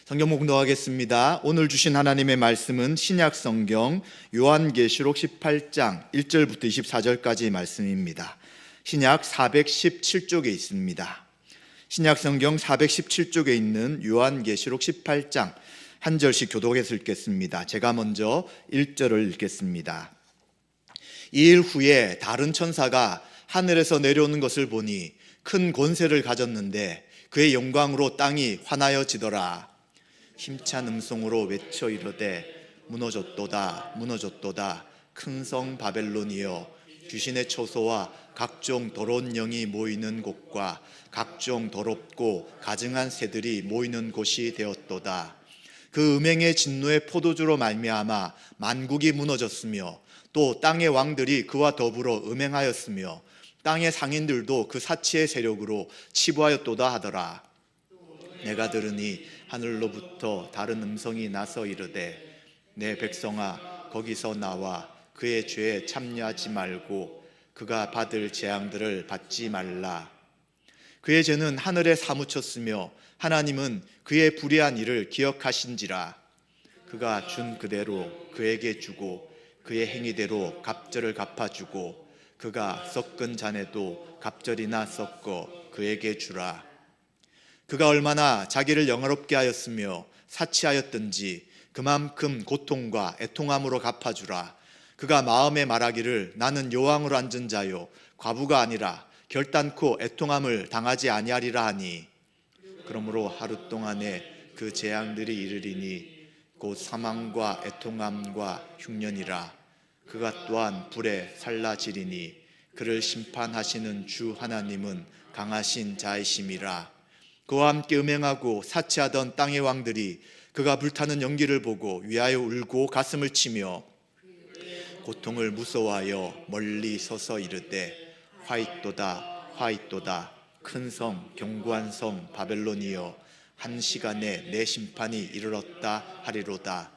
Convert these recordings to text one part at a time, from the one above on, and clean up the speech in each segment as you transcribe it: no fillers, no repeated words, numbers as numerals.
성경 공독하겠습니다. 오늘 주신 하나님의 말씀은 신약 성경 요한계시록 18장 1절부터 24절까지 말씀입니다. 신약 417쪽에 있습니다. 신약 성경 417쪽에 있는 요한계시록 18장 한 절씩 교독해서 읽겠습니다. 제가 먼저 1절을 읽겠습니다. 2일 후에 다른 천사가 하늘에서 내려오는 것을 보니 큰 권세를 가졌는데 그의 영광으로 땅이 환하여지더라. 힘찬 음성으로 외쳐 이르되 무너졌도다 무너졌도다 큰 성 바벨론이여, 귀신의 처소와 각종 더러운 영이 모이는 곳과 각종 더럽고 가증한 새들이 모이는 곳이 되었도다. 그 음행의 진노의 포도주로 말미암아 만국이 무너졌으며 또 땅의 왕들이 그와 더불어 음행하였으며 땅의 상인들도 그 사치의 세력으로 치부하였도다 하더라. 내가 들으니 하늘로부터 다른 음성이 나서 이르되 내 백성아 거기서 나와 그의 죄에 참여하지 말고 그가 받을 재앙들을 받지 말라. 그의 죄는 하늘에 사무쳤으며 하나님은 그의 불의한 일을 기억하신지라. 그가 준 그대로 그에게 주고 그의 행위대로 갑절을 갚아주고 그가 섞은 잔에도 갑절이나 섞어 그에게 주라. 그가 얼마나 자기를 영화롭게 하였으며 사치하였든지 그만큼 고통과 애통함으로 갚아주라. 그가 마음에 말하기를 나는 여왕으로 앉은 자요 과부가 아니라 결단코 애통함을 당하지 아니하리라 하니, 그러므로 하루 동안에 그 재앙들이 이르리니 곧 사망과 애통함과 흉년이라. 그가 또한 불에 살라지리니 그를 심판하시는 주 하나님은 강하신 자이심이라. 그와 함께 음행하고 사치하던 땅의 왕들이 그가 불타는 연기를 보고 위하여 울고 가슴을 치며 고통을 무서워하여 멀리 서서 이르되 화이또다 화이또다 큰 성 견고한 성 바벨론이여, 한 시간에 내 심판이 이르렀다 하리로다.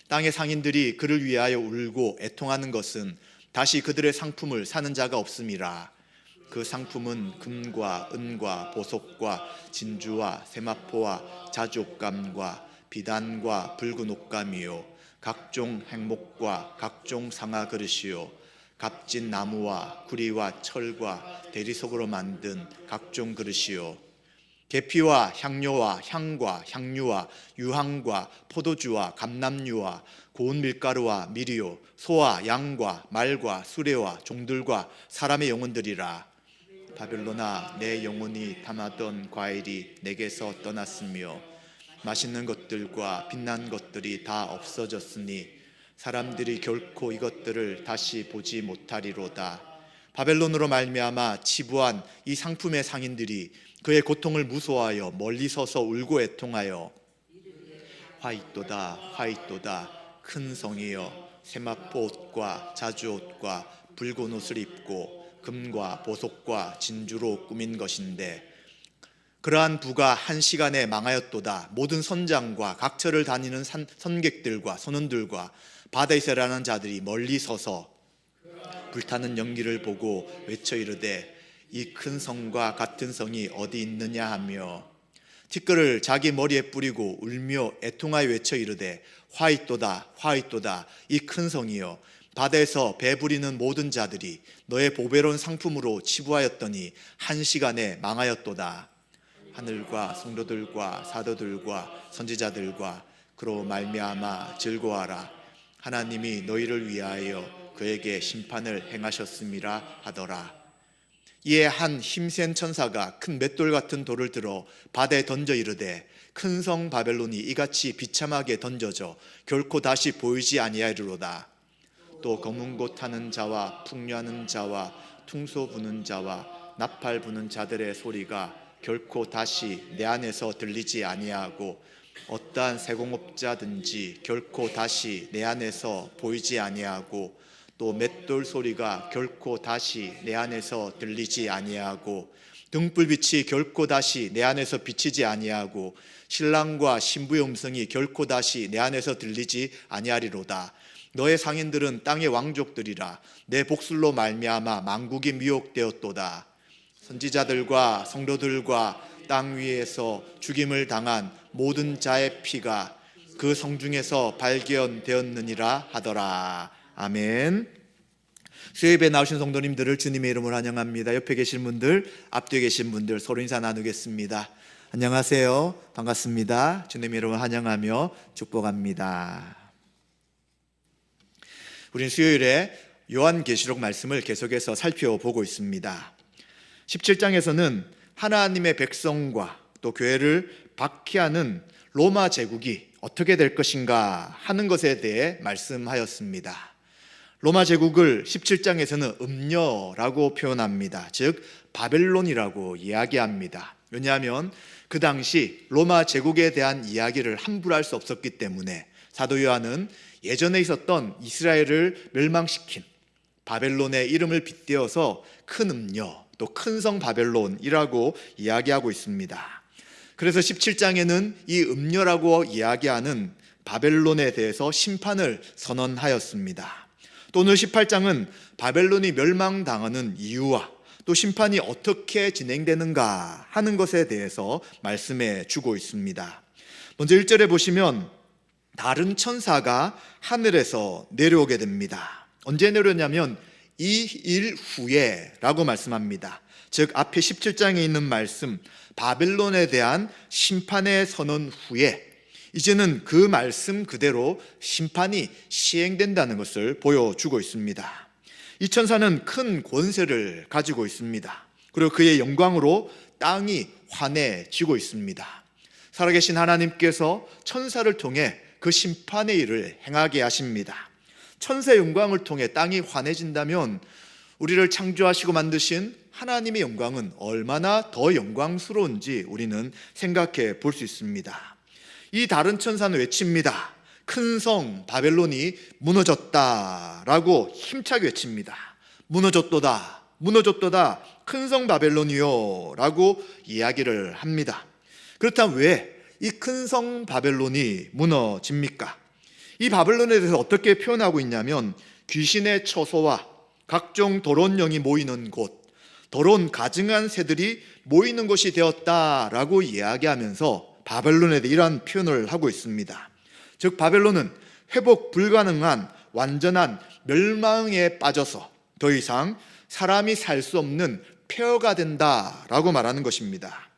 땅의 상인들이 그를 위하여 울고 애통하는 것은 다시 그들의 상품을 사는 자가 없음이라. 그 상품은 금과 은과 보석과 진주와 세마포와 자주옥감과 비단과 붉은 옷감이요 각종 행목과 각종 상아 그릇이요 값진 나무와 구리와 철과 대리석으로 만든 각종 그릇이요 계피와 향료와 향과 향유와 유향과 포도주와 감람유와 고운 밀가루와 밀이요 소와 양과 말과 수레와 종들과 사람의 영혼들이라. 바벨론아, 내 영혼이 담았던 과일이 내게서 떠났으며 맛있는 것들과 빛난 것들이 다 없어졌으니 사람들이 결코 이것들을 다시 보지 못하리로다. 바벨론으로 말미암아 치부한 이 상품의 상인들이 그의 고통을 무서워하여 멀리 서서 울고 애통하여 화이또다 화이또다 큰 성이여, 세마포 옷과 자주 옷과 붉은 옷을 입고 금과 보석과 진주로 꾸민 것인데 그러한 부가 한 시간에 망하였도다. 모든 선장과 각처를 다니는 선객들과 선원들과 바다에서 일하는 자들이 멀리 서서 불타는 연기를 보고 외쳐 이르되 이 큰 성과 같은 성이 어디 있느냐 하며 티끌을 자기 머리에 뿌리고 울며 애통하여 외쳐 이르되 화이또다 화이또다 이 큰 성이여, 바다에서 배부리는 모든 자들이 너의 보배로운 상품으로 치부하였더니 한 시간에 망하였도다. 하늘과 성도들과 사도들과 선지자들과 그로 말미암아 즐거워하라. 하나님이 너희를 위하여 그에게 심판을 행하셨음이라 하더라. 이에 한 힘센 천사가 큰 맷돌 같은 돌을 들어 바다에 던져 이르되 큰 성 바벨론이 이같이 비참하게 던져져 결코 다시 보이지 아니하리로다. 또 검은 곳 타는 자와 풍류하는 자와 퉁소 부는 자와 나팔 부는 자들의 소리가 결코 다시 내 안에서 들리지 아니하고 어떠한 세공업자든지 결코 다시 내 안에서 보이지 아니하고 또 맷돌 소리가 결코 다시 내 안에서 들리지 아니하고 등불빛이 결코 다시 내 안에서 비치지 아니하고 신랑과 신부의 음성이 결코 다시 내 안에서 들리지 아니하리로다. 너의 상인들은 땅의 왕족들이라. 내 복술로 말미암아 만국이 미혹되었도다. 선지자들과 성도들과 땅 위에서 죽임을 당한 모든 자의 피가 그 성중에서 발견되었느니라 하더라. 아멘. 수요예배 나오신 성도님들을 주님의 이름으로 환영합니다. 옆에 계신 분들, 앞뒤에 계신 분들 서로 인사 나누겠습니다. 안녕하세요. 반갑습니다. 주님의 이름으로 환영하며 축복합니다. 우리는 수요일에 요한계시록 말씀을 계속해서 살펴보고 있습니다. 17장에서는 하나님의 백성과 또 교회를 박해하는 로마 제국이 어떻게 될 것인가 하는 것에 대해 말씀하였습니다. 로마 제국을 17장에서는 음녀라고 표현합니다. 즉 바벨론이라고 이야기합니다. 왜냐하면 그 당시 로마 제국에 대한 이야기를 함부로 할 수 없었기 때문에 사도 요한은 예전에 있었던 이스라엘을 멸망시킨 바벨론의 이름을 빗대어서 큰 음녀, 또 큰 성 바벨론이라고 이야기하고 있습니다. 그래서 17장에는 이 음녀라고 이야기하는 바벨론에 대해서 심판을 선언하였습니다. 또 오늘 18장은 바벨론이 멸망당하는 이유와 또 심판이 어떻게 진행되는가 하는 것에 대해서 말씀해 주고 있습니다. 먼저 1절에 보시면 다른 천사가 하늘에서 내려오게 됩니다. 언제 내려오냐면 이 일 후에 라고 말씀합니다. 즉 앞에 17장에 있는 말씀 바벨론에 대한 심판의 선언 후에 이제는 그 말씀 그대로 심판이 시행된다는 것을 보여주고 있습니다. 이 천사는 큰 권세를 가지고 있습니다. 그리고 그의 영광으로 땅이 환해지고 있습니다. 살아계신 하나님께서 천사를 통해 그 심판의 일을 행하게 하십니다. 천사의 영광을 통해 땅이 환해진다면 우리를 창조하시고 만드신 하나님의 영광은 얼마나 더 영광스러운지 우리는 생각해 볼 수 있습니다. 이 다른 천사는 외칩니다. 큰 성 바벨론이 무너졌다라고 힘차게 외칩니다. 무너졌도다, 무너졌도다, 큰 성 바벨론이요 라고 이야기를 합니다. 그렇다면 왜 이 큰 성 바벨론이 무너집니까? 이 바벨론에 대해서 어떻게 표현하고 있냐면 귀신의 처소와 각종 더러운 영이 모이는 곳, 더러운 가증한 새들이 모이는 곳이 되었다라고 이야기하면서 바벨론에 대해 이러한 표현을 하고 있습니다. 즉 바벨론은 회복 불가능한 완전한 멸망에 빠져서 더 이상 사람이 살 수 없는 폐허가 된다라고 말하는 것입니다.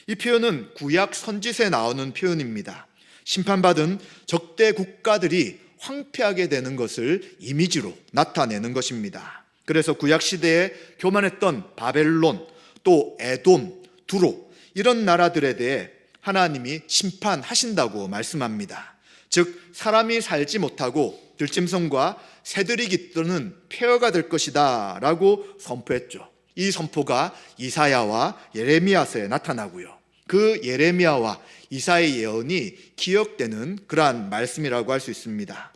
이 표현은 구약 선지서에 나오는 표현입니다. 심판받은 적대 국가들이 황폐하게 되는 것을 이미지로 나타내는 것입니다. 그래서 구약 시대에 교만했던 바벨론, 또 에돔, 두로 이런 나라들에 대해 하나님이 심판하신다고 말씀합니다. 즉 사람이 살지 못하고 들짐승과 새들이 깃드는 폐허가 될 것이다 라고 선포했죠. 이 선포가 이사야와 예레미야서에 나타나고요. 그 예레미야와 이사야의 예언이 기억되는 그러한 말씀이라고 할 수 있습니다.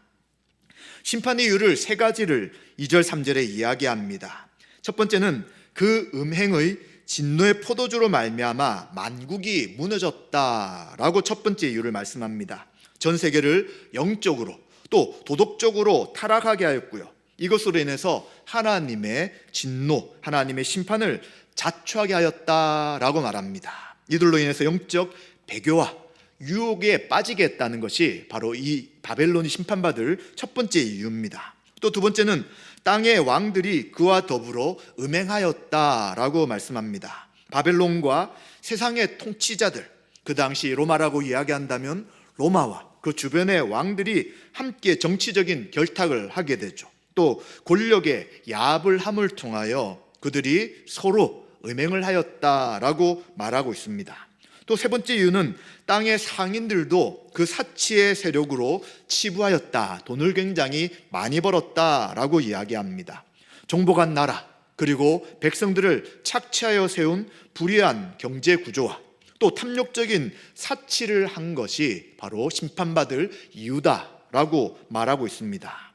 심판의 이유를 세 가지를 2절 3절에 이야기합니다. 첫 번째는 그 음행의 진노의 포도주로 말미암아 만국이 무너졌다라고 첫 번째 이유를 말씀합니다. 전 세계를 영적으로 또 도덕적으로 타락하게 하였고요. 이것으로 인해서 하나님의 진노, 하나님의 심판을 자초하게 하였다라고 말합니다. 이들로 인해서 영적 배교와 유혹에 빠지게 했다는 것이 바로 이 바벨론이 심판받을 첫 번째 이유입니다. 또 두 번째는 땅의 왕들이 그와 더불어 음행하였다라고 말씀합니다. 바벨론과 세상의 통치자들, 그 당시 로마라고 이야기한다면 로마와 그 주변의 왕들이 함께 정치적인 결탁을 하게 되죠. 또 권력의 야합을 통하여 그들이 서로 음행을 하였다라고 말하고 있습니다. 또 세 번째 이유는 땅의 상인들도 그 사치의 세력으로 치부하였다, 돈을 굉장히 많이 벌었다라고 이야기합니다. 정복한 나라 그리고 백성들을 착취하여 세운 불의한 경제 구조와 또 탐욕적인 사치를 한 것이 바로 심판받을 이유다라고 말하고 있습니다.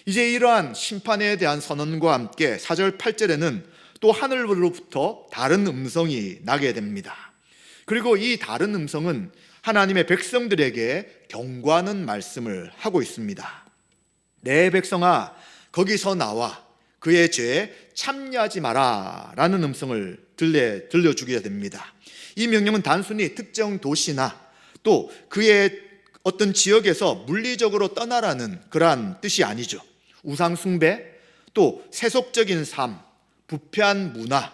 이제 이러한 심판에 대한 선언과 함께 4절 8절에는 또 하늘로부터 다른 음성이 나게 됩니다. 그리고 이 다른 음성은 하나님의 백성들에게 경고하는 말씀을 하고 있습니다. 내 백성아 거기서 나와 그의 죄에 참여하지 마라 라는 음성을 들려주게 됩니다. 이 명령은 단순히 특정 도시나 또 그의 어떤 지역에서 물리적으로 떠나라는 그러한 뜻이 아니죠. 우상 숭배, 또 세속적인 삶, 부패한 문화,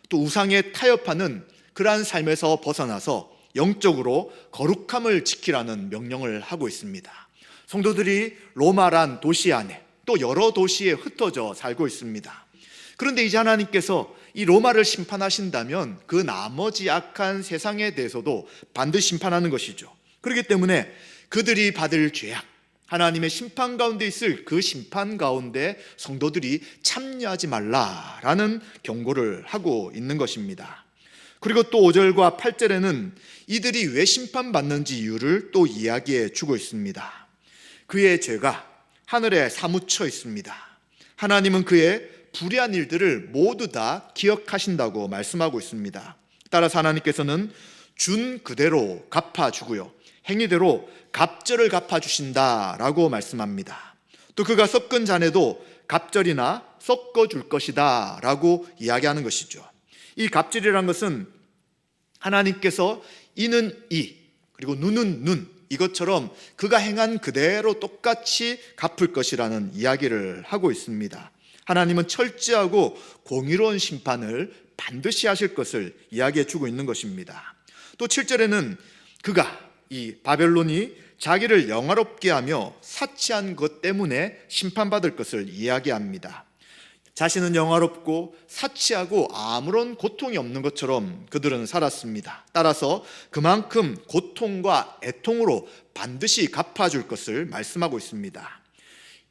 또 우상에 타협하는 그러한 삶에서 벗어나서 영적으로 거룩함을 지키라는 명령을 하고 있습니다. 성도들이 로마란 도시 안에 또 여러 도시에 흩어져 살고 있습니다. 그런데 이제 하나님께서 이 로마를 심판하신다면 그 나머지 악한 세상에 대해서도 반드시 심판하는 것이죠. 그렇기 때문에 그들이 받을 죄악, 하나님의 심판 가운데 있을 그 심판 가운데 성도들이 참여하지 말라라는 경고를 하고 있는 것입니다. 그리고 또 5절과 8절에는 이들이 왜 심판받는지 이유를 또 이야기해 주고 있습니다. 그의 죄가 하늘에 사무쳐 있습니다. 하나님은 그의 불의한 일들을 모두 다 기억하신다고 말씀하고 있습니다. 따라서 하나님께서는 준 그대로 갚아주고요, 행위대로 갑절을 갚아주신다라고 말씀합니다. 또 그가 섞은 잔에도 갑절이나 섞어줄 것이다 라고 이야기하는 것이죠. 이 갑절이란 것은 하나님께서 이는 이, 그리고 눈은 눈, 이것처럼 그가 행한 그대로 똑같이 갚을 것이라는 이야기를 하고 있습니다. 하나님은 철저하고 공의로운 심판을 반드시 하실 것을 이야기해 주고 있는 것입니다. 또 7절에는 그가, 이 바벨론이 자기를 영화롭게 하며 사치한 것 때문에 심판받을 것을 이야기합니다. 자신은 영화롭고 사치하고 아무런 고통이 없는 것처럼 그들은 살았습니다. 따라서 그만큼 고통과 애통으로 반드시 갚아줄 것을 말씀하고 있습니다.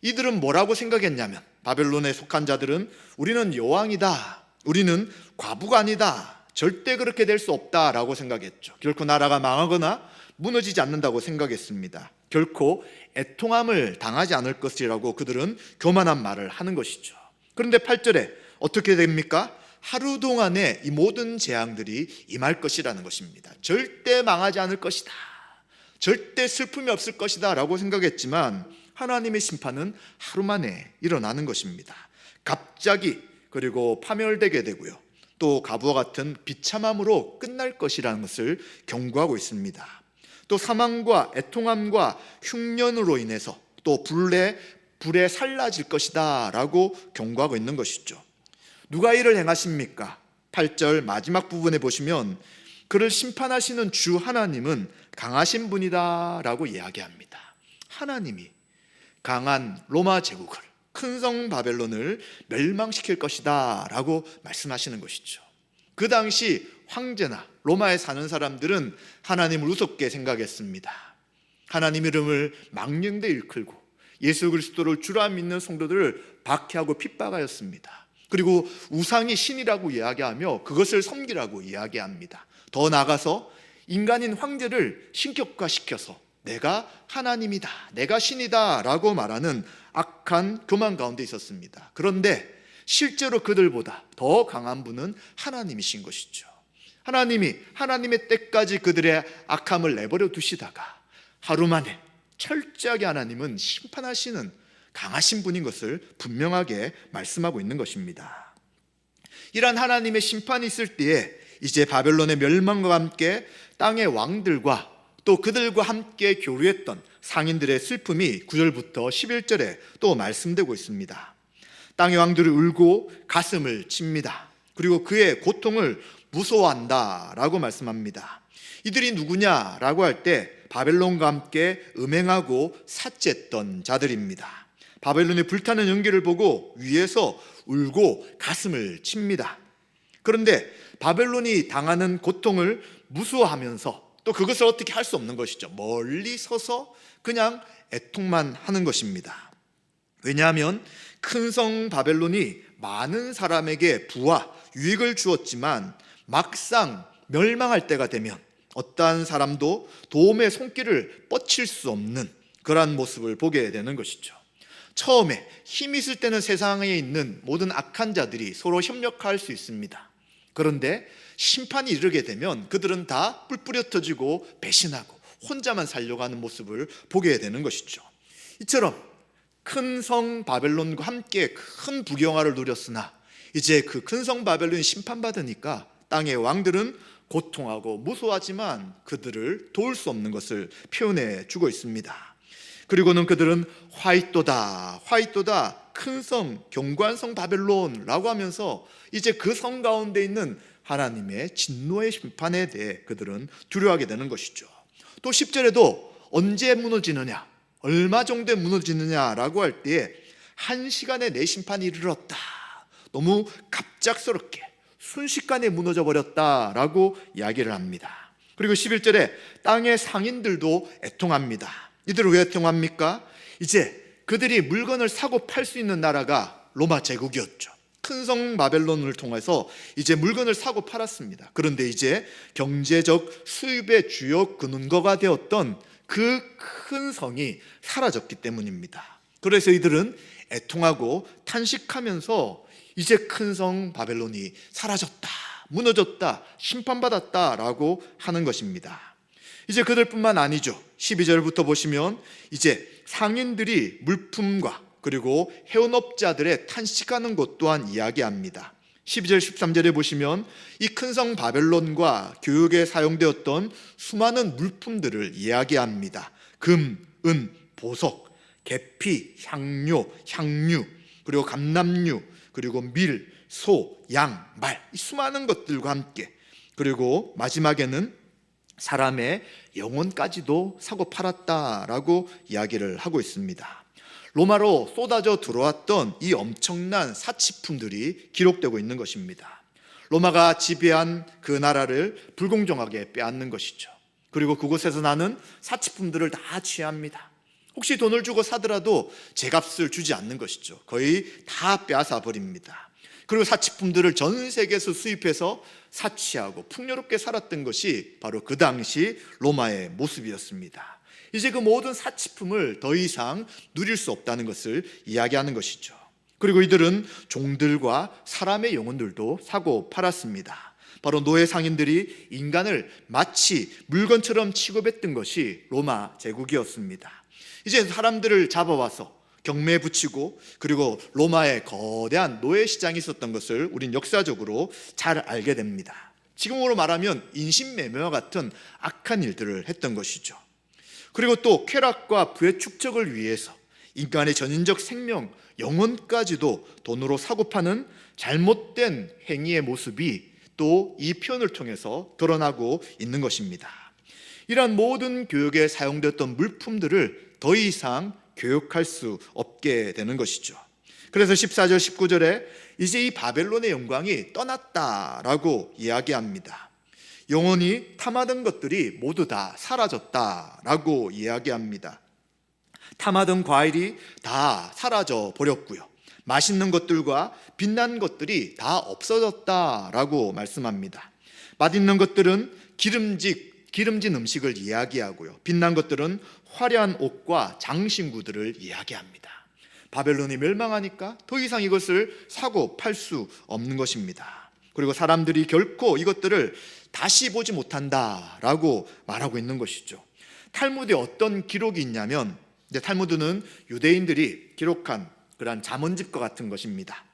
이들은 뭐라고 생각했냐면, 바벨론에 속한 자들은 우리는 여왕이다, 우리는 과부가 아니다, 절대 그렇게 될 수 없다라고 생각했죠. 결코 나라가 망하거나 무너지지 않는다고 생각했습니다. 결코 애통함을 당하지 않을 것이라고 그들은 교만한 말을 하는 것이죠. 그런데 8절에 어떻게 됩니까? 하루 동안에 이 모든 재앙들이 임할 것이라는 것입니다. 절대 망하지 않을 것이다, 절대 슬픔이 없을 것이다 라고 생각했지만 하나님의 심판은 하루 만에 일어나는 것입니다. 갑자기, 그리고 파멸되게 되고요, 또 가부와 같은 비참함으로 끝날 것이라는 것을 경고하고 있습니다. 또 사망과 애통함과 흉년으로 인해서 또 불에 살라질 것이다 라고 경고하고 있는 것이죠. 누가 이를 행하십니까? 8절 마지막 부분에 보시면 그를 심판하시는 주 하나님은 강하신 분이다 라고 이야기합니다. 하나님이 강한 로마 제국을, 큰 성 바벨론을 멸망시킬 것이다 라고 말씀하시는 것이죠. 그 당시 황제나 로마에 사는 사람들은 하나님을 우습게 생각했습니다. 하나님 이름을 망령되이 일컬고 예수 그리스도를 주라 믿는 성도들을 박해하고 핍박하였습니다. 그리고 우상이 신이라고 이야기하며 그것을 섬기라고 이야기합니다. 더 나아가서 인간인 황제를 신격화시켜서 내가 하나님이다, 내가 신이다 라고 말하는 악한 교만 가운데 있었습니다. 그런데 실제로 그들보다 더 강한 분은 하나님이신 것이죠. 하나님의 때까지 그들의 악함을 내버려 두시다가 하루 만에 철저하게 하나님은 심판하시는 강하신 분인 것을 분명하게 말씀하고 있는 것입니다. 이러한 하나님의 심판이 있을 때에 이제 바벨론의 멸망과 함께 땅의 왕들과 또 그들과 함께 교류했던 상인들의 슬픔이 9절부터 11절에 또 말씀되고 있습니다. 땅의 왕들이 울고 가슴을 칩니다. 그리고 그의 고통을 무서워한다 라고 말씀합니다. 이들이 누구냐라고 할 때 바벨론과 함께 음행하고 사치했던 자들입니다. 바벨론의 불타는 연기를 보고 위에서 울고 가슴을 칩니다. 그런데 바벨론이 당하는 고통을 무서워하면서 또 그것을 어떻게 할 수 없는 것이죠. 멀리 서서 그냥 애통만 하는 것입니다. 왜냐하면 큰 성 바벨론이 많은 사람에게 부와 유익을 주었지만 막상 멸망할 때가 되면 어떠한 사람도 도움의 손길을 뻗칠 수 없는 그러한 모습을 보게 되는 것이죠. 처음에 힘이 있을 때는 세상에 있는 모든 악한 자들이 서로 협력할 수 있습니다. 그런데 심판이 이르게 되면 그들은 다 뿔뿔이 흩어지고 배신하고 혼자만 살려고 하는 모습을 보게 되는 것이죠. 이처럼 큰 성 바벨론과 함께 큰 부경화를 누렸으나 이제 그 큰 성 바벨론이 심판받으니까 땅의 왕들은 고통하고 무서워하지만 그들을 도울 수 없는 것을 표현해 주고 있습니다. 그리고는 그들은 화이또다 큰 성 견고한 성 바벨론이라고 하면서 이제 그 성 가운데 있는 하나님의 진노의 심판에 대해 그들은 두려워하게 되는 것이죠. 또 10절에도 언제 무너지느냐, 얼마 정도에 무너지느냐라고 할 때에 1시간에 내 심판이 이르렀다, 너무 갑작스럽게 순식간에 무너져 버렸다라고 이야기를 합니다. 그리고 11절에 땅의 상인들도 애통합니다. 이들은 왜 애통합니까? 이제 그들이 물건을 사고 팔 수 있는 나라가 로마 제국이었죠. 큰 성 바벨론을 통해서 이제 물건을 사고 팔았습니다. 그런데 이제 경제적 수입의 주요 근거가 되었던 그 큰 성이 사라졌기 때문입니다. 그래서 이들은 애통하고 탄식하면서 이제 큰 성 바벨론이 사라졌다, 무너졌다, 심판받았다라고 하는 것입니다. 이제 그들뿐만 아니죠. 12절부터 보시면 이제 상인들이 물품과 그리고 해운업자들의 탄식하는 것 또한 이야기합니다. 12절 13절에 보시면 이 큰 성 바벨론과 교육에 사용되었던 수많은 물품들을 이야기합니다. 금, 은, 보석, 계피, 향료, 향유, 그리고 감람류, 그리고 밀, 소, 양, 말, 이 수많은 것들과 함께, 그리고 마지막에는 사람의 영혼까지도 사고 팔았다라고 이야기를 하고 있습니다. 로마로 쏟아져 들어왔던 이 엄청난 사치품들이 기록되고 있는 것입니다. 로마가 지배한 그 나라를 불공정하게 빼앗는 것이죠. 그리고 그곳에서 나는 사치품들을 다 취합니다. 혹시 돈을 주고 사더라도 제값을 주지 않는 것이죠. 거의 다 빼앗아 버립니다. 그리고 사치품들을 전 세계에서 수입해서 사치하고 풍요롭게 살았던 것이 바로 그 당시 로마의 모습이었습니다. 이제 그 모든 사치품을 더 이상 누릴 수 없다는 것을 이야기하는 것이죠. 그리고 이들은 종들과 사람의 영혼들도 사고 팔았습니다. 바로 노예 상인들이 인간을 마치 물건처럼 취급했던 것이 로마 제국이었습니다. 이제 사람들을 잡아와서 경매에 붙이고, 그리고 로마의 거대한 노예 시장이 있었던 것을 우린 역사적으로 잘 알게 됩니다. 지금으로 말하면 인신매매와 같은 악한 일들을 했던 것이죠. 그리고 또 쾌락과 부의 축적을 위해서 인간의 전인적 생명, 영혼까지도 돈으로 사고 파는 잘못된 행위의 모습이 또 이 표현을 통해서 드러나고 있는 것입니다. 이러한 모든 교육에 사용되었던 물품들을 더 이상 교육할 수 없게 되는 것이죠. 그래서 14절 19절에 이제 이 바벨론의 영광이 떠났다라고 이야기합니다. 영원히 탐하던 것들이 모두 다 사라졌다라고 이야기합니다. 탐하던 과일이 다 사라져 버렸고요, 맛있는 것들과 빛난 것들이 다 없어졌다라고 말씀합니다. 맛있는 것들은 기름진 음식을 이야기하고요, 빛난 것들은 화려한 옷과 장신구들을 이야기합니다. 바벨론이 멸망하니까 더 이상 이것을 사고 팔 수 없는 것입니다. 그리고 사람들이 결코 이것들을 다시 보지 못한다라고 말하고 있는 것이죠. 탈무드에 어떤 기록이 있냐면, 탈무드는 유대인들이 기록한 그러한 잠언집과 같은 것입니다.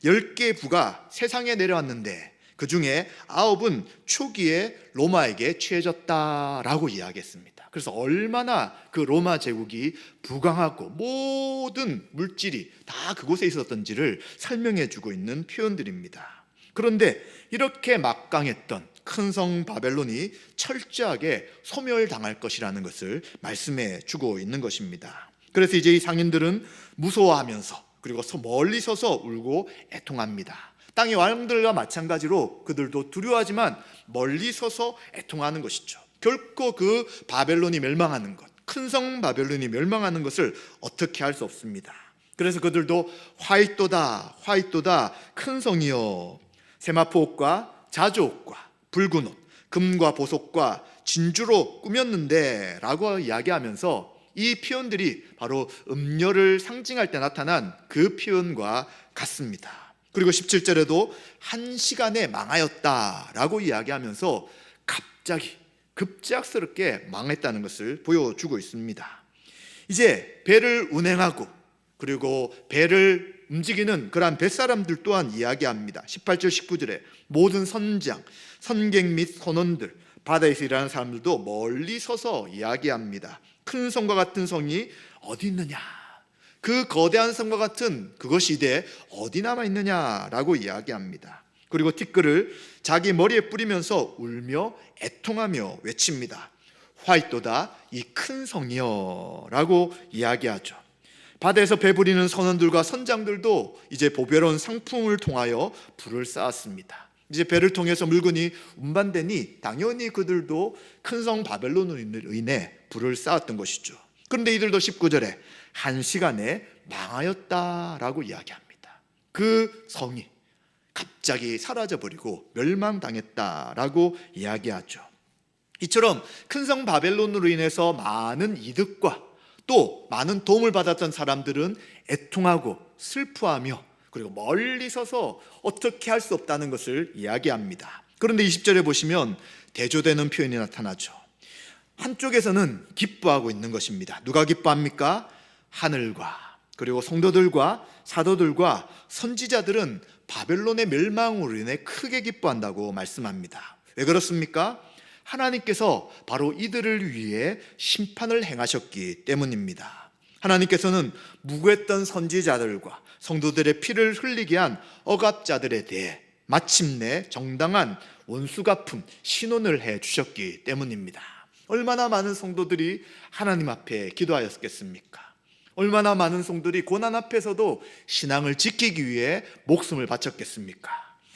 10개의 부가 세상에 내려왔는데 그 중에 9은 초기에 로마에게 취해졌다라고 이야기했습니다. 그래서 얼마나 그 로마 제국이 부강하고 모든 물질이 다 그곳에 있었던지를 설명해 주고 있는 표현들입니다. 그런데 이렇게 막강했던 큰 성 바벨론이 철저하게 소멸당할 것이라는 것을 말씀해 주고 있는 것입니다. 그래서 이제 이 상인들은 무서워하면서 그리고 멀리 서서 울고 애통합니다. 땅의 왕들과 마찬가지로 그들도 두려워하지만 멀리 서서 애통하는 것이죠. 결코 그 바벨론이 멸망하는 것, 큰 성 바벨론이 멸망하는 것을 어떻게 할 수 없습니다. 그래서 그들도 화이또다 큰 성이여, 세마포 옷과 자주 옷과 붉은 옷, 금과 보석과 진주로 꾸몄는데 라고 이야기하면서 이 표현들이 바로 음료를 상징할 때 나타난 그 표현과 같습니다. 그리고 17절에도 1시간에 망하였다라고 이야기하면서 갑자기 급작스럽게 망했다는 것을 보여주고 있습니다. 이제 배를 운행하고 그리고 배를 움직이는 그러한 뱃사람들 또한 이야기합니다. 18절 19절에 모든 선장, 선객 및 선원들, 바다에서 일하는 사람들도 멀리 서서 이야기합니다. 큰 성과 같은 성이 어디 있느냐, 그 거대한 성과 같은 그것이 이제 어디 남아 있느냐라고 이야기합니다. 그리고 티끌을 자기 머리에 뿌리면서 울며 애통하며 외칩니다. 화이또다 이 큰 성이여 라고 이야기하죠. 바다에서 배부리는 선원들과 선장들도 이제 보배로운 상품을 통하여 부를 쌓았습니다. 이제 배를 통해서 물건이 운반되니 당연히 그들도 큰 성 바벨론으로 인해 부를 쌓았던 것이죠. 그런데 이들도 19절에 한 시간에 망하였다라고 이야기합니다. 그 성이 갑자기 사라져버리고 멸망당했다라고 이야기하죠. 이처럼 큰 성 바벨론으로 인해서 많은 이득과 또 많은 도움을 받았던 사람들은 애통하고 슬퍼하며 그리고 멀리 서서 어떻게 할 수 없다는 것을 이야기합니다. 그런데 20절에 보시면 대조되는 표현이 나타나죠. 한쪽에서는 기뻐하고 있는 것입니다. 누가 기뻐합니까? 하늘과 그리고 성도들과 사도들과 선지자들은 바벨론의 멸망으로 인해 크게 기뻐한다고 말씀합니다. 왜 그렇습니까? 하나님께서 바로 이들을 위해 심판을 행하셨기 때문입니다. 하나님께서는 무고했던 선지자들과 성도들의 피를 흘리게 한 억압자들에 대해 마침내 정당한 원수갚음 신원을 해 주셨기 때문입니다. 얼마나 많은 성도들이 하나님 앞에 기도하였겠습니까? 얼마나 많은 성도들이 고난 앞에서도 신앙을 지키기 위해 목숨을 바쳤겠습니까?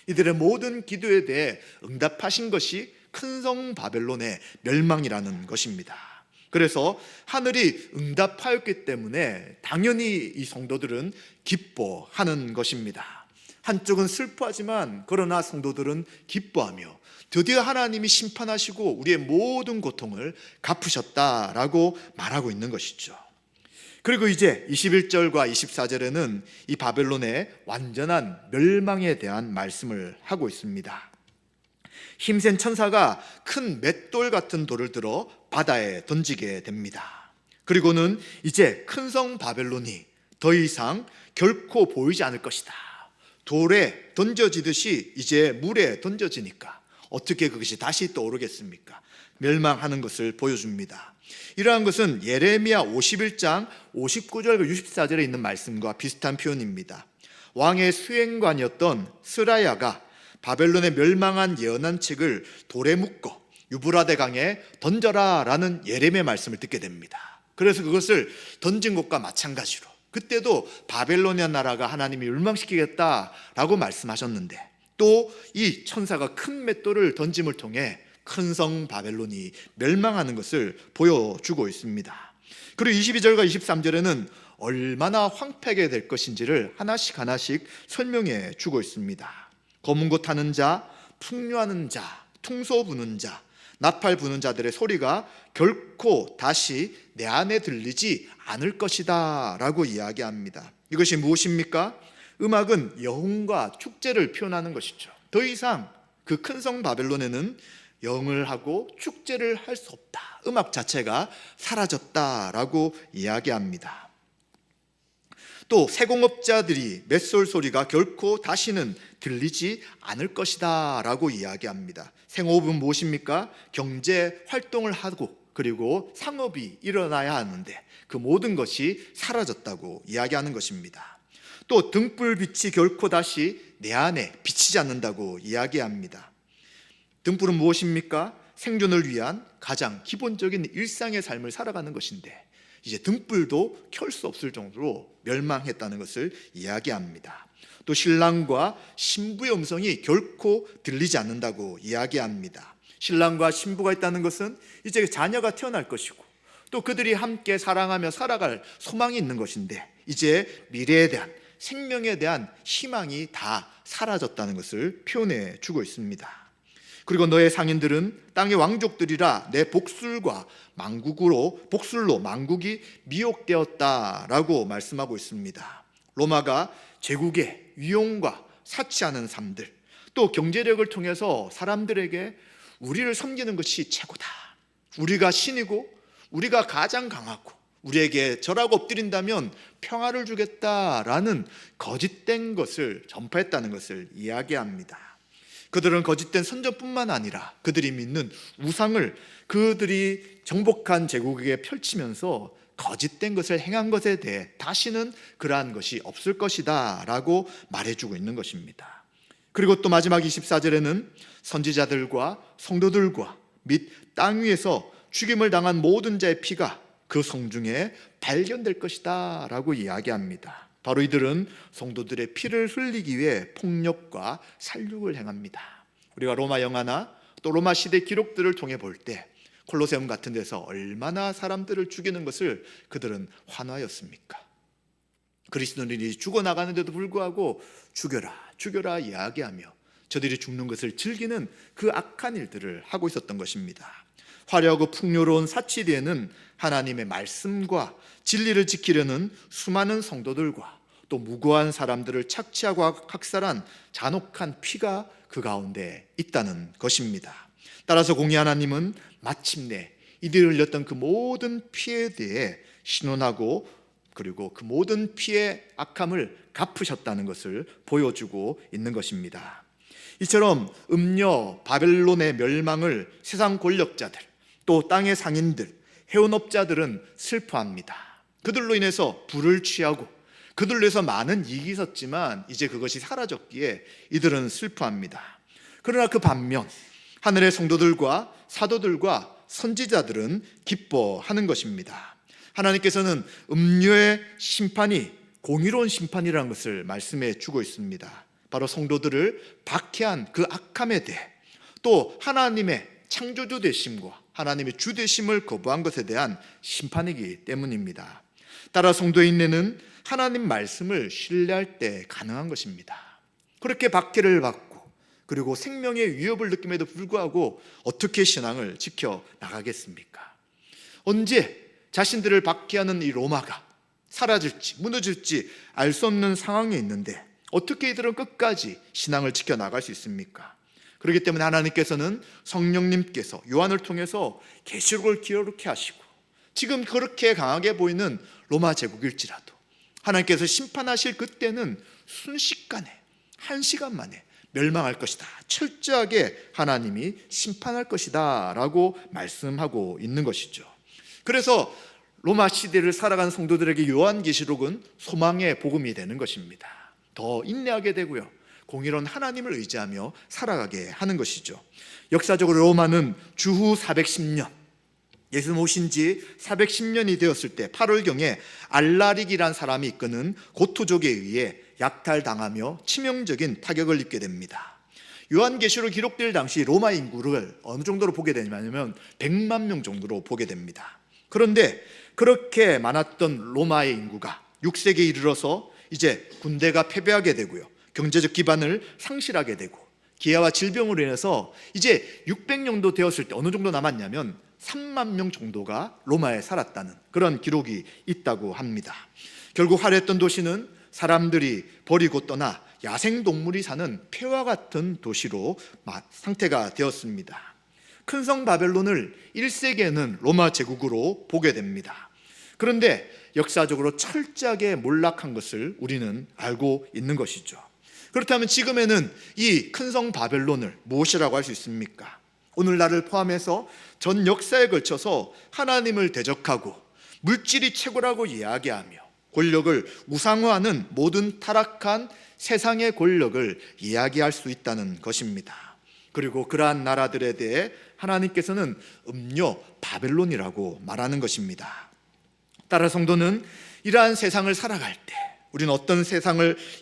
이들의 모든 기도에 대해 응답하신 것이 큰 성 바벨론의 멸망이라는 것입니다. 그래서 하늘이 응답하였기 때문에 당연히 이 성도들은 기뻐하는 것입니다. 한쪽은 슬퍼하지만 그러나 성도들은 기뻐하며 드디어 하나님이 심판하시고 우리의 모든 고통을 갚으셨다라고 말하고 있는 것이죠. 그리고 이제 21절과 24절에는 이 바벨론의 완전한 멸망에 대한 말씀을 하고 있습니다. 힘센 천사가 큰 맷돌 같은 돌을 들어 바다에 던지게 됩니다. 그리고는 이제 큰 성 바벨론이 더 이상 결코 보이지 않을 것이다. 돌에 던져지듯이 이제 물에 던져지니까 어떻게 그것이 다시 떠오르겠습니까? 멸망하는 것을 보여줍니다. 이러한 것은 예레미야 51장 59절과 64절에 있는 말씀과 비슷한 표현입니다. 왕의 수행관이었던 스라야가 바벨론의 멸망한 예언한 책을 돌에 묶어 유브라데 강에 던져라 라는 예레미야 말씀을 듣게 됩니다. 그래서 그것을 던진 것과 마찬가지로 그때도 바벨로니아 나라가 하나님이 멸망시키겠다라고 말씀하셨는데 또 이 천사가 큰 맷돌을 던짐을 통해 큰 성 바벨론이 멸망하는 것을 보여주고 있습니다. 그리고 22절과 23절에는 얼마나 황폐하게 될 것인지를 하나씩 설명해 주고 있습니다. 검은 고 타는 자, 풍류하는 자, 퉁소 부는 자, 나팔 부는 자들의 소리가 결코 다시 내 안에 들리지 않을 것이다 라고 이야기합니다. 이것이 무엇입니까? 음악은 영혼과 축제를 표현하는 것이죠. 더 이상 그 큰 성 바벨론에는 영을 하고 축제를 할 수 없다. 음악 자체가 사라졌다라고 이야기합니다. 또 세공업자들이 맷솔 소리가 결코 다시는 들리지 않을 것이다 라고 이야기합니다. 생업은 무엇입니까? 경제 활동을 하고 그리고 상업이 일어나야 하는데 그 모든 것이 사라졌다고 이야기하는 것입니다. 또 등불빛이 결코 다시 내 안에 비치지 않는다고 이야기합니다. 등불은 무엇입니까? 생존을 위한 가장 기본적인 일상의 삶을 살아가는 것인데 이제 등불도 켤 수 없을 정도로 멸망했다는 것을 이야기합니다. 또 신랑과 신부의 음성이 결코 들리지 않는다고 이야기합니다. 신랑과 신부가 있다는 것은 이제 자녀가 태어날 것이고 또 그들이 함께 사랑하며 살아갈 소망이 있는 것인데 이제 미래에 대한 생명에 대한 희망이 다 사라졌다는 것을 표현해 주고 있습니다. 그리고 너의 상인들은 땅의 왕족들이라 내 복술과 복술로 만국이 미혹되었다라고 말씀하고 있습니다. 로마가 제국의 위용과 사치하는 삶들, 또 경제력을 통해서 사람들에게 우리를 섬기는 것이 최고다, 우리가 신이고 우리가 가장 강하고 우리에게 절하고 엎드린다면 평화를 주겠다라는 거짓된 것을 전파했다는 것을 이야기합니다. 그들은 거짓된 선전뿐만 아니라 그들이 믿는 우상을 그들이 정복한 제국에게 펼치면서 거짓된 것을 행한 것에 대해 다시는 그러한 것이 없을 것이다 라고 말해주고 있는 것입니다. 그리고 또 마지막 24절에는 선지자들과 성도들과 및 땅 위에서 죽임을 당한 모든 자의 피가 그 성중에 발견될 것이다 라고 이야기합니다. 바로 이들은 성도들의 피를 흘리기 위해 폭력과 살육을 행합니다. 우리가 로마 영화나 또 로마 시대 기록들을 통해 볼 때 콜로세움 같은 데서 얼마나 사람들을 죽이는 것을 그들은 환호하였습니까? 그리스도인이 죽어나가는데도 불구하고 죽여라 죽여라 이야기하며 저들이 죽는 것을 즐기는 그 악한 일들을 하고 있었던 것입니다. 화려하고 풍요로운 사치리에는 하나님의 말씀과 진리를 지키려는 수많은 성도들과 또 무고한 사람들을 착취하고 학살한 잔혹한 피가 그 가운데 있다는 것입니다. 따라서 공의 하나님은 마침내 이들이 흘렸던 그 모든 피에 대해 신원하고 그리고 그 모든 피의 악함을 갚으셨다는 것을 보여주고 있는 것입니다. 이처럼 음녀 바벨론의 멸망을 세상 권력자들 또 땅의 상인들 해운업자들은 슬퍼합니다. 그들로 인해서 부를 취하고 그들로 인해서 많은 이익이 있었지만 이제 그것이 사라졌기에 이들은 슬퍼합니다. 그러나 그 반면 하늘의 성도들과 사도들과 선지자들은 기뻐하는 것입니다. 하나님께서는 음료의 심판이 공의로운 심판이라는 것을 말씀해 주고 있습니다. 바로 성도들을 박해한 그 악함에 대해 또 하나님의 창조주 되심과 하나님의 주 되심을 거부한 것에 대한 심판이기 때문입니다. 따라 성도의 인내는 하나님 말씀을 신뢰할 때 가능한 것입니다. 그렇게 박해를 받고 그리고 생명의 위협을 느낌에도 불구하고 어떻게 신앙을 지켜 나가겠습니까? 언제 자신들을 박해하는 이 로마가 사라질지 무너질지 알 수 없는 상황에 있는데 어떻게 이들은 끝까지 신앙을 지켜 나갈 수 있습니까? 그렇기 때문에 하나님께서는 성령님께서 요한을 통해서 계시록을 기록해 하시고 지금 그렇게 강하게 보이는 로마 제국일지라도 하나님께서 심판하실 그때는 순식간에 1시간 만에 멸망할 것이다. 철저하게 하나님이 심판할 것이다 라고 말씀하고 있는 것이죠. 그래서 로마 시대를 살아간 성도들에게 요한계시록은 소망의 복음이 되는 것입니다. 더 인내하게 되고요, 공의로운 하나님을 의지하며 살아가게 하는 것이죠. 역사적으로 로마는 주후 410년 예수님 오신 지 410년이 되었을 때 8월경에 알라릭이란 사람이 이끄는 고토족에 의해 약탈당하며 치명적인 타격을 입게 됩니다. 요한계시록 기록될 당시 로마 인구를 어느 정도로 보게 되냐면 100만 명 정도로 보게 됩니다. 그런데 그렇게 많았던 로마의 인구가 6세기에 이르러서 이제 군대가 패배하게 되고요, 경제적 기반을 상실하게 되고 기아와 질병으로 인해서 이제 600년 정도 되었을 때 어느 정도 남았냐면 3만 명 정도가 로마에 살았다는 그런 기록이 있다고 합니다. 결국 화려했던 도시는 사람들이 버리고 떠나 야생동물이 사는 폐와 같은 도시로 상태가 되었습니다. 큰 성 바벨론을 1세기에는 로마 제국으로 보게 됩니다. 그런데 역사적으로 철저하게 몰락한 것을 우리는 알고 있는 것이죠. 그렇다면 지금에는 이 큰 성 바벨론을 무엇이라고 할 수 있습니까? 오늘날을 포함해서 전 역사에 걸쳐서 하나님을 대적하고 물질이 최고라고 이야기하며 권력을 우상화하는 모든 타락한 세상의 권력을 이야기할 수 있다는 것입니다. 그리고 그러한 나라들에 대해 하나님께서는 음료 바벨론이라고 말하는 것입니다. 따라 성도는 이러한 세상을 살아갈 때 우리는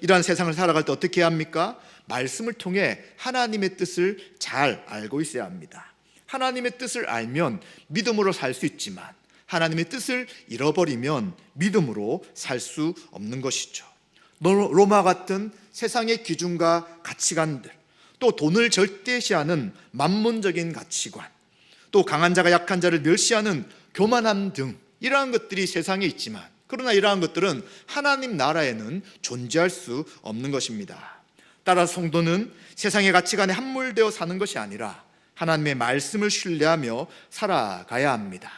이러한 세상을 살아갈 때 어떻게 해야 합니까? 말씀을 통해 하나님의 뜻을 잘 알고 있어야 합니다. 하나님의 뜻을 알면 믿음으로 살 수 있지만 하나님의 뜻을 잃어버리면 믿음으로 살 수 없는 것이죠. 로마 같은 세상의 기준과 가치관들, 또 돈을 절대시하는 만문적인 가치관, 또 강한 자가 약한 자를 멸시하는 교만함 등 이러한 것들이 세상에 있지만 그러나 이러한 것들은 하나님 나라에는 존재할 수 없는 것입니다. 따라 성도는 세상의 가치관에 함몰되어 사는 것이 아니라 하나님의 말씀을 신뢰하며 살아가야 합니다.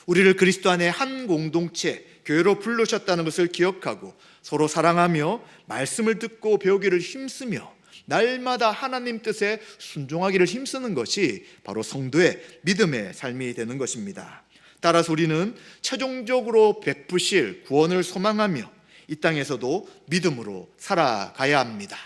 우리를 그리스도 안에 한 공동체, 교회로 부르셨다는 것을 기억하고 서로 사랑하며 말씀을 듣고 배우기를 힘쓰며 날마다 하나님 뜻에 순종하기를 힘쓰는 것이 바로 성도의 믿음의 삶이 되는 것입니다. 따라서 우리는 최종적으로 베푸실 구원을 소망하며 이 땅에서도 믿음으로 살아가야 합니다.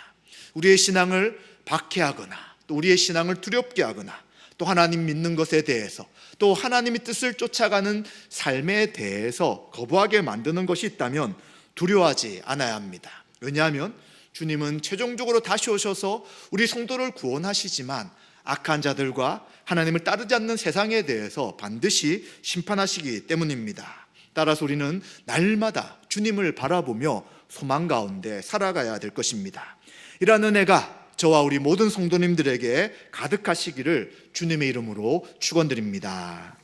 우리의 신앙을 박해하거나 또 우리의 신앙을 두렵게 하거나 또 하나님 믿는 것에 대해서 또 하나님의 뜻을 쫓아가는 삶에 대해서 거부하게 만드는 것이 있다면 두려워하지 않아야 합니다. 왜냐하면 주님은 최종적으로 다시 오셔서 우리 성도를 구원하시지만 악한 자들과 하나님을 따르지 않는 세상에 대해서 반드시 심판하시기 때문입니다. 따라서 우리는 날마다 주님을 바라보며 소망 가운데 살아가야 될 것입니다. 이러한 은혜가 저와 우리 모든 성도님들에게 가득하시기를 주님의 이름으로 축원드립니다.